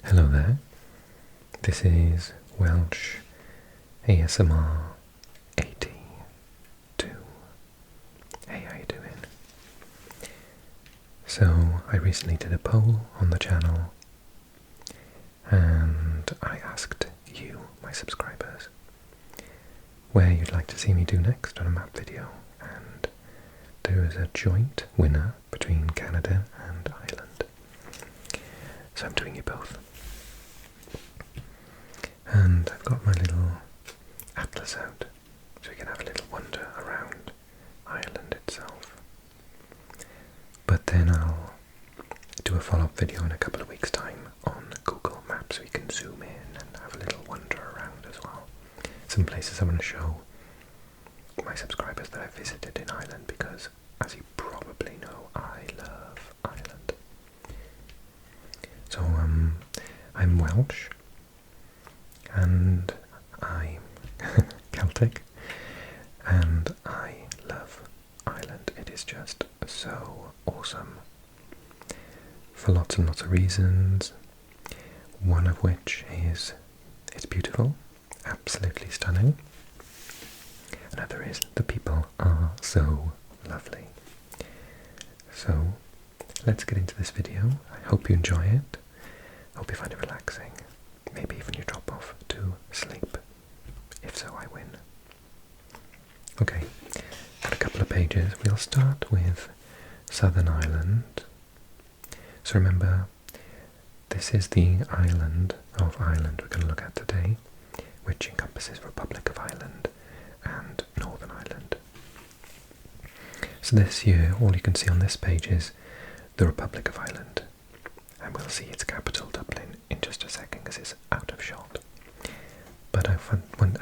Hello there, this is Welsh ASMR 82. Hey, how you doing? So, I recently did a poll on the channel and I asked you, my subscribers, where you'd like to see me do next on a map video, and there is a joint winner between Canada and Ireland. So I'm doing you both. And I've got my little atlas out, so we can have a little wander around Ireland itself. But then I'll do a follow-up video in a couple of weeks' time on Google Maps so we can zoom in and have a little wander around as well. Some places I want to show my subscribers that I've visited in Ireland, because as you probably know, I love Ireland. So I'm Welsh and I'm Celtic and I love Ireland. It is just so awesome for lots and lots of reasons, one of which is it's beautiful, absolutely stunning. Another is the people are so lovely. So let's get into this video. I hope you enjoy it. I hope you find it relaxing. Maybe even you drop off to sleep. If so, I win. Okay, got a couple of pages. We'll start with Southern Ireland. So remember, this is the island of Ireland we're going to look at today, which encompasses Republic of Ireland and Northern Ireland. So this year, all you can see on this page is the Republic of Ireland, and we'll see its capital, Dublin, in just a second because it's out of shot. But I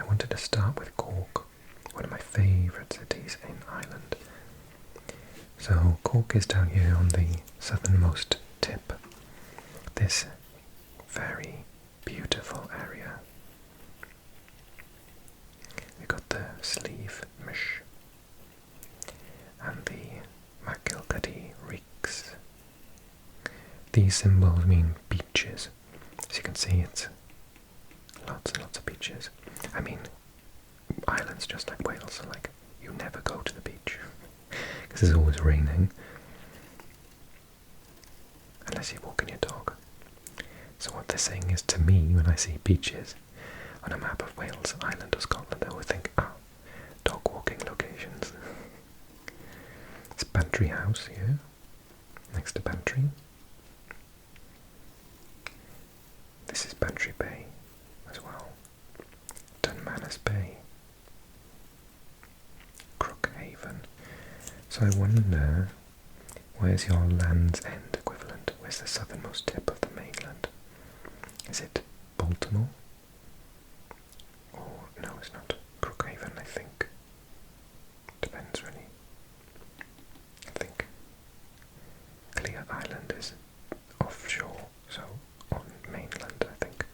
wanted to start with Cork, one of my favourite cities in Ireland. So Cork is down here on the southernmost tip, this very beautiful area. We've got the Slieve Mish and the Macilcuddy Reeks. These symbols mean beaches. As you can see, it's lots and lots of beaches. I mean, Ireland's just like Wales, so like you never go to the beach because it's always raining, unless you're walking your dog. So what they're saying is, to me, when I see beaches on a map of Wales, Ireland or Scotland, I always think, dog walking locations. It's Bantry House here, next to Bantry. This is Bantry Bay as well. Dunmanus Bay. Crookhaven. So I wonder, where's your Land's End equivalent? Where's the southernmost tip of the mainland? Is it Baltimore? Or no, it's not. Crookhaven, I think. Depends really. I think Clear Island is offshore, so on mainland, I think.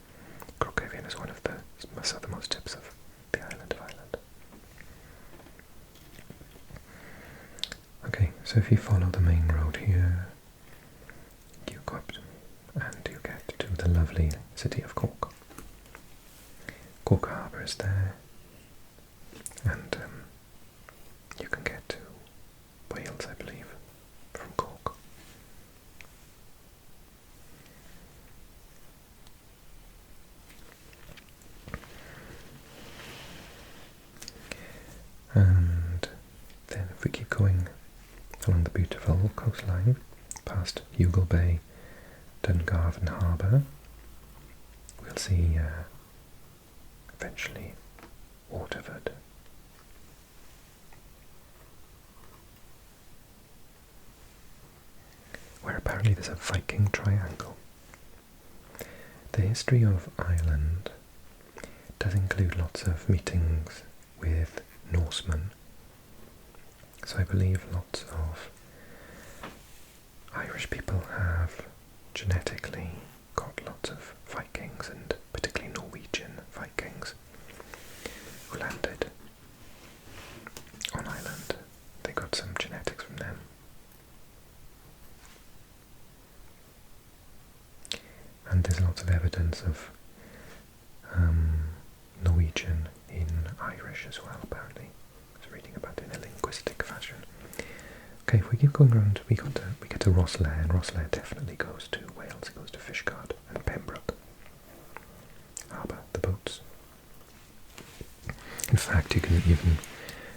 Crookhaven is one of the southernmost tips of the island of Ireland. Okay, so if you follow the main road here, you go up and you get to the lovely city of Cork. Cork Harbour is there, and you can get to Wales, I believe, from Cork. And then if we keep going along the beautiful coastline, past Youghal Bay, Dungarvan Harbour, we'll see eventually Waterford. Where apparently there's a Viking triangle. The history of Ireland does include lots of meetings with Norsemen, so I believe lots of Irish people have genetically got lots of Vikings, and particularly Norwegian Vikings, who landed on Ireland. They got some genetics from them. And And there's lots of evidence of Norwegian in Irish as well, apparently. I was reading about it in a linguistic fashion. Okay, if we keep going around, we get to Rosslare, and Rosslare definitely goes to Wales. It goes to Fishguard and Pembroke Harbour, the boats. In fact, you can even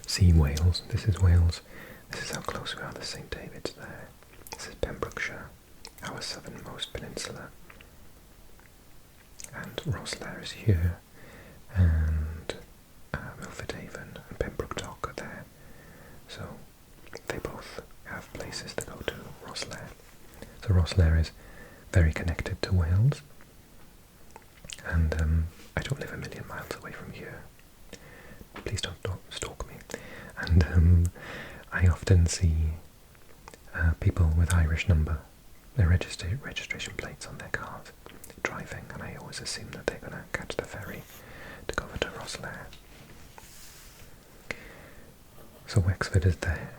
see Wales. This is Wales. This is how close we are to St David's there. This is Pembrokeshire, our southernmost peninsula. And Rosslare is here, and Milford Haven and Pembroke Dock are there. So they both have places to go to Rosslare. So Rosslare is very connected to Wales. And I don't live a million miles away from here. Please don't stalk me. And I often see people with Irish their registration plates on their cars, driving, and I always assume that they're going to catch the ferry to go over to Rosslare. So Wexford is there.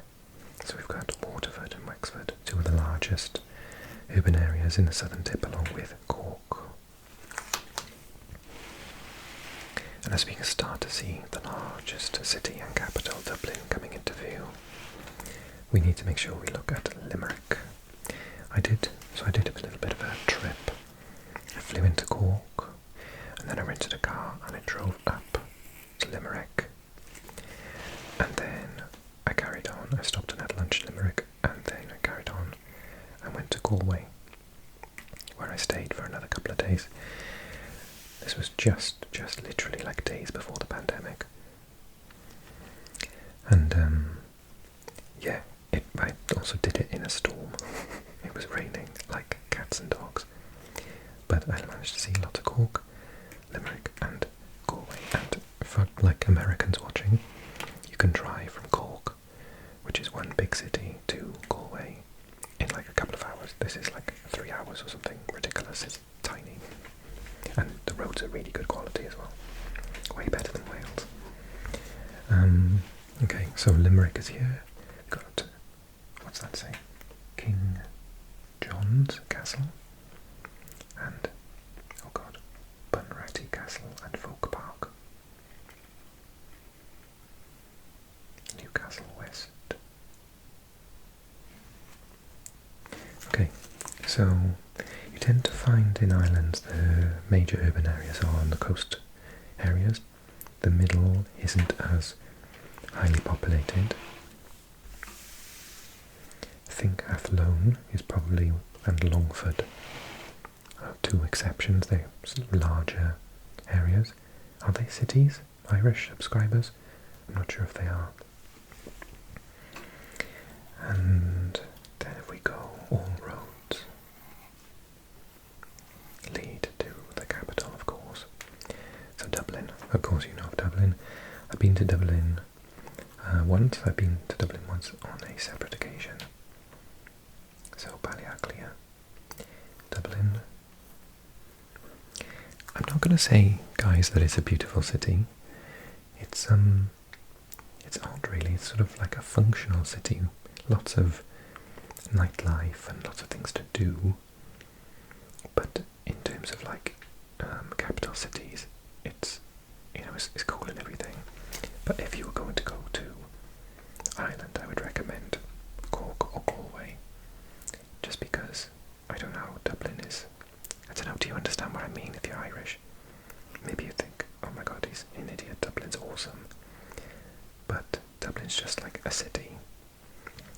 So we've got Waterford and Wexford, two of the largest urban areas in the southern tip, along with Cork. And as we can start to see the largest city and capital, Dublin, coming into view, we need to make sure we look at Limerick. I did a little bit of a trip. I flew into Cork, and then I rented a car and I drove up to Limerick. And then I carried on. I stopped and had lunch in Limerick, and then I carried on and went to Galway, where I stayed for another couple of days. This was just literally like days before the pandemic. And yeah, I also did it in a storm. It was raining like cats and dogs. But I managed to see lots of Cork, Limerick and Galway. And for like Americans watching, you can drive from Cork, which is one big city, to Galway in like a couple of hours. This is like 3 hours or something ridiculous. It's tiny. And the roads are really good quality as well. Way better than Wales. Okay, so Limerick is here. Got, what's that say? King John's Castle. And, oh god, Bunratty Castle and Folk Park. Newcastle West. Okay, so you tend to find in Ireland the major urban areas are on the coast areas. The middle isn't as highly populated. I think Athlone is probably, and Longford are two exceptions. They're larger areas. Are they cities? Irish subscribers? I'm not sure if they are. And then if we go, all roads lead to the capital, of course. So Dublin, of course you know of Dublin. I've been to Dublin once. I've been to Dublin once on a separate occasion. So Ballyaclia, Dublin. I'm not going to say, guys, that it's a beautiful city. It's odd, really. It's sort of like a functional city. Lots of nightlife and lots of things to do. But in terms of like capital cities, it's it's cool and everything. But if you were going to go to Ireland, I would recommend Cork or Galway, just because I don't know, Dublin is. I don't know. Do you understand what I mean? If you're Irish, maybe you think, "Oh my God, he's an idiot. Dublin's awesome," but Dublin's just like a city.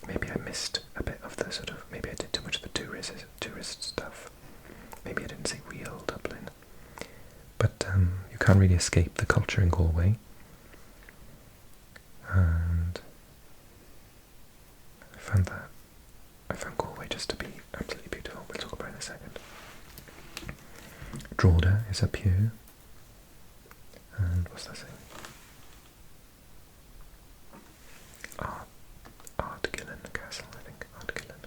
Maybe I missed a bit of the sort of. Maybe I did too much of the tourist stuff. Maybe I didn't see real Dublin. But you can't really escape the culture in Galway. And I found Galway just to be absolutely beautiful. We'll talk about it in a second. Drogheda is up here. And what's that saying? Ardgillen Castle, I think. Ardgillen.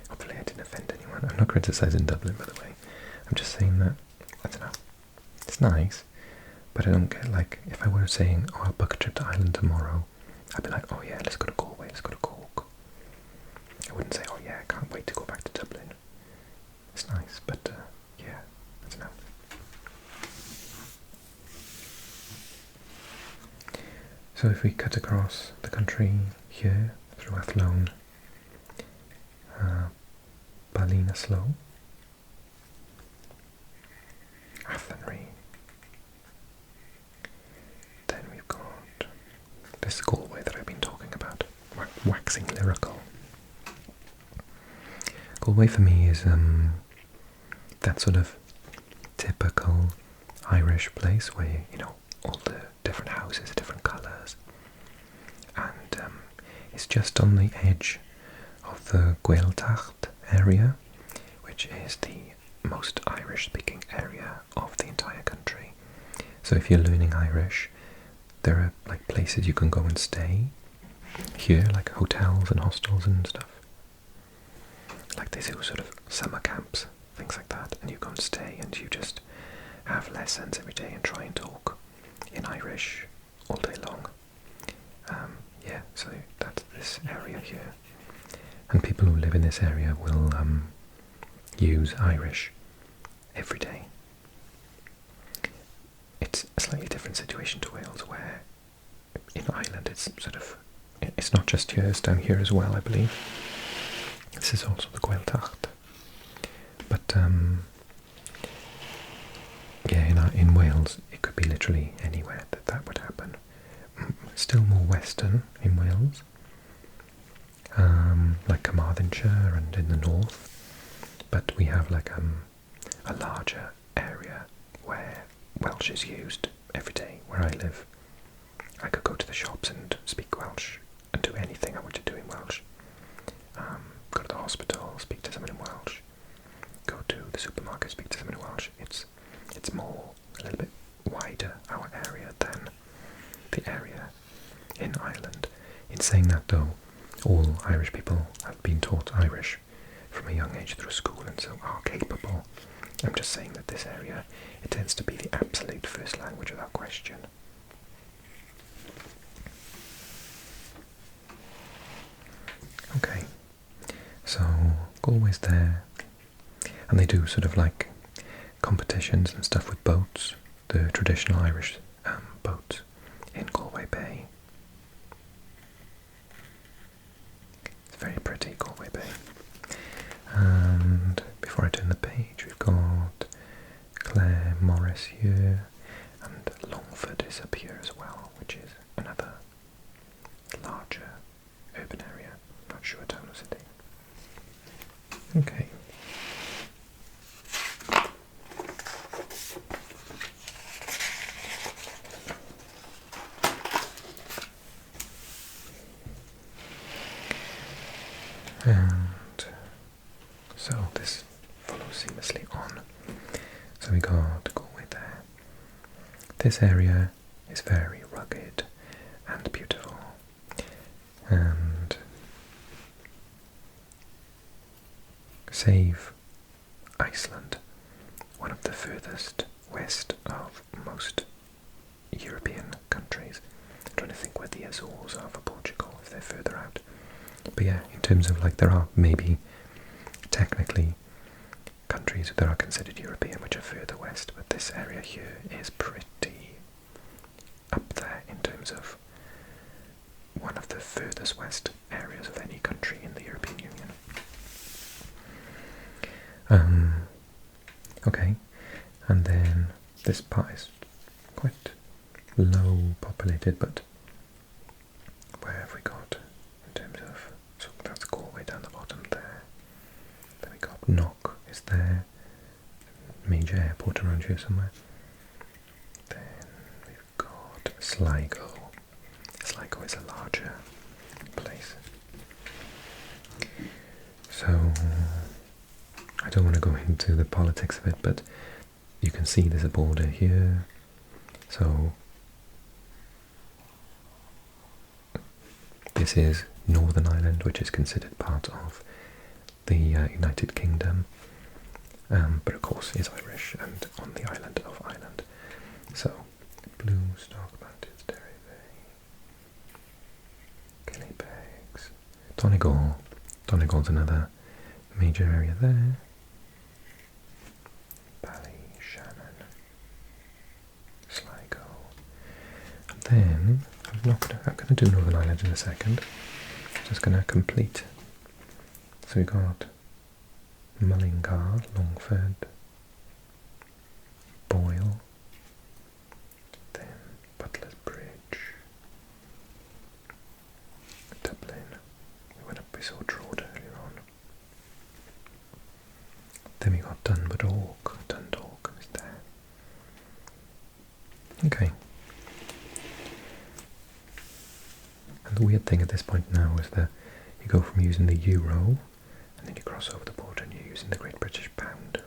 Hopefully I didn't offend anyone. I'm not criticising Dublin, by the way. I'm just saying that, I don't know, it's nice, but I don't get, like, if I were saying, oh, I'll book a trip to Ireland tomorrow, I'd be like, oh yeah, let's go to Galway, let's go to Cork. can't wait to go back to Dublin. It's nice, but yeah, I don't know. So if we cut across the country here through Athlone, Ballinasloe, Athenry, then we've got this Galway that I've been talking about, waxing lyrical. Galway for me is that sort of typical Irish place where, you know, all the different houses are different colours, and it's just on the edge of the Gaeltacht area, which is the most Irish-speaking area of the entire country. So if you're learning Irish, there are like places you can go and stay here, like hotels and hostels and stuff. Like they do sort of summer camps, things like that, and you go and stay and you just have lessons every day and try and talk in Irish all day long. Yeah, so that's this area here. And people who live in this area will use Irish every day. It's a slightly different situation to Wales, where in Ireland it's sort of, it's not just here, it's down here as well, I believe. This is also the Gaeltacht. But yeah, in Wales it could be literally anywhere that would happen. Still more western in Wales, like Carmarthenshire and in the north, but we have like a larger area where Welsh is used every day. Where I live, I could go to the shops and speak Welsh and do anything I want to do in Welsh. Go to the hospital, speak to someone in Welsh. Go to the supermarket, speak to someone in Welsh. It's more, a little bit wider, our area, than the area in Ireland. In saying that though, all Irish people have been taught Irish from a young age through school and so are capable. I'm just saying that this area, it tends to be the absolute first language without question. Okay, so Galway's there, and they do sort of like competitions and stuff with boats, the traditional Irish boats in Galway Bay. It's very pretty, Galway Bay. And before I turn the page, we've got Clare Morris here, and Longford is up here as well, which is another larger urban area. Not sure, town or city. Okay. And so this follows seamlessly on. So we got Galway there. This area is very rugged and beautiful, and save Iceland, one of the furthest west of most European countries. I'm trying to think where the Azores are for Portugal, if they're further out. But yeah, in terms of like, there are maybe technically countries that are considered European which are further west, but this area here is pretty up there in terms of one of the furthest west areas of any country in the European Union. Okay, and then this part is quite low populated, but where have we got in terms of, so that's Galway down the bottom there. Then we got Knock is there, major airport around here somewhere. Then we've got Sligo. Sligo is a larger place. So I don't want to go into the politics of it, but you can see there's a border here. So this is Northern Ireland, which is considered part of the United Kingdom, but of course is Irish and on the island of Ireland. So Blue Stock Mountains, Derry Bay, Killybegs, Donegal. Donegal's another major area there. Ballyshannon, Sligo. And then I'm going to do Northern Ireland in a second. Just going to complete. So we got Mullingar, Longford, Boyle, then Butler's Bridge, Dublin. We saw Drogheda earlier on. Then we got Dundalk is there. Okay. And the weird thing at this point now is that you go from using the euro and then you cross over the border and you're using the Great British Pound.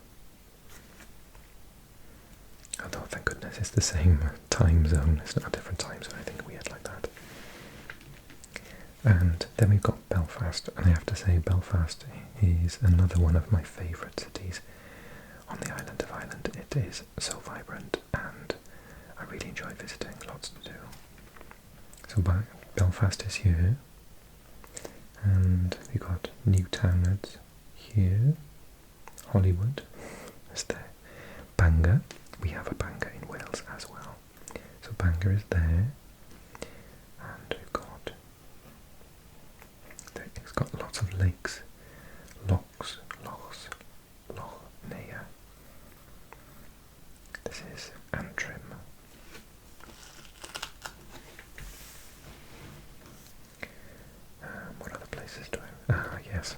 Although, thank goodness, it's the same time zone. It's not a different time zone, anything weird like that. And then we've got Belfast, and I have to say Belfast is another one of my favourite cities on the island of Ireland. It is so vibrant and I really enjoy visiting, lots to do. So Belfast is here, and we've got Newtownards here, Hollywood is there, Bangor, we have a Bangor in Wales as well. So Bangor is there, and we've got, it's got lots of lakes, lochs, Loch Nea. This is Antrim. What other places do I? Yes.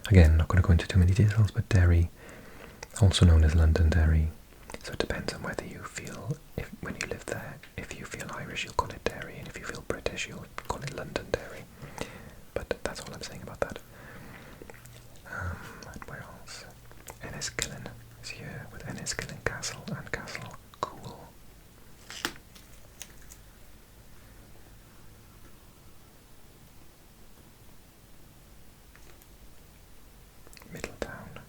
Again, not going to go into too many details, but Derry, also known as Londonderry. So it depends on whether you feel, when you live there, if you feel Irish, you'll call it Derry, and if you feel British, you'll call it Londonderry. But that's all I'm saying about that. And where else? Enniskillen is here with Enniskillen Castle and Castle Cool. Middletown,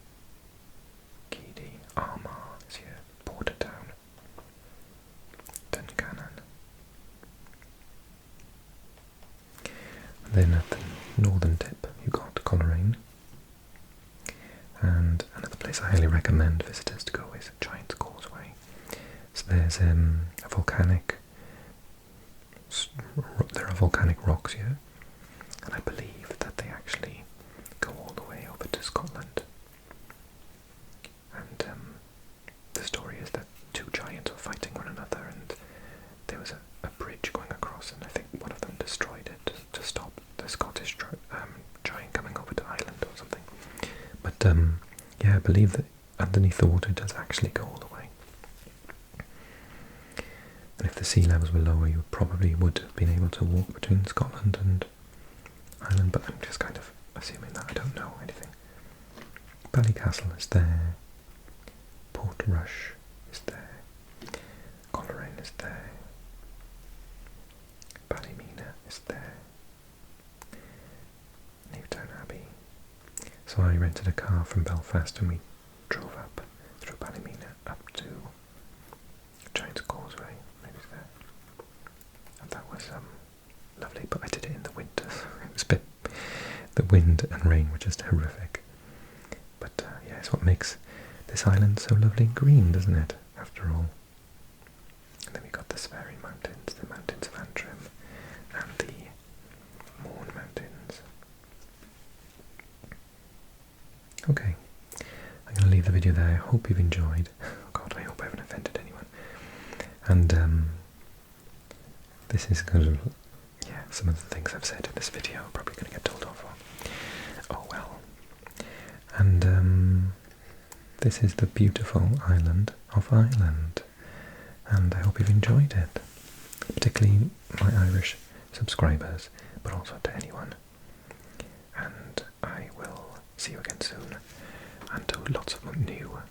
Keady, Armagh is here, Portertown, Dungannon. And then at the northern tip you got Coleraine. And another place I highly recommend visitors to go is Giant's Causeway. So there's a volcanic, there are volcanic rocks here, and I believe that they actually go all the way over to Scotland. And the story is that two giants were fighting one another, and there was a bridge going across, and I think one of them destroyed it to stop the Scottish giant coming over to Ireland or something. But yeah, I believe that underneath the water it does actually go all the way. And if the sea levels were lower, you probably would have been able to walk between Scotland and Ireland, but I'm just kind of assuming that. I don't know anything. Ballycastle is there, Portrush is there, Coleraine is there, Ballymena is there, Newtown Abbey. So I rented a car from Belfast and we drove up through Ballymena up to Giant's Causeway, maybe there. And that was lovely, but I did it in the winter, so it was a bit, the wind and rain were just horrific. But yeah, it's what makes this island so lovely and green, doesn't it, after all. And then we got the Sverry Mountains, the mountains of Antrim, and the Mourne Mountains. Okay, I'm going to leave the video there. I hope you've enjoyed. Oh God, I hope I haven't offended anyone. And this is kind of, yeah, some of the things I've said in this video are probably going to get told off on. Oh well. And this is the beautiful island of Ireland, and I hope you've enjoyed it, particularly my Irish subscribers, but also to anyone. And I will see you again soon, and do lots of new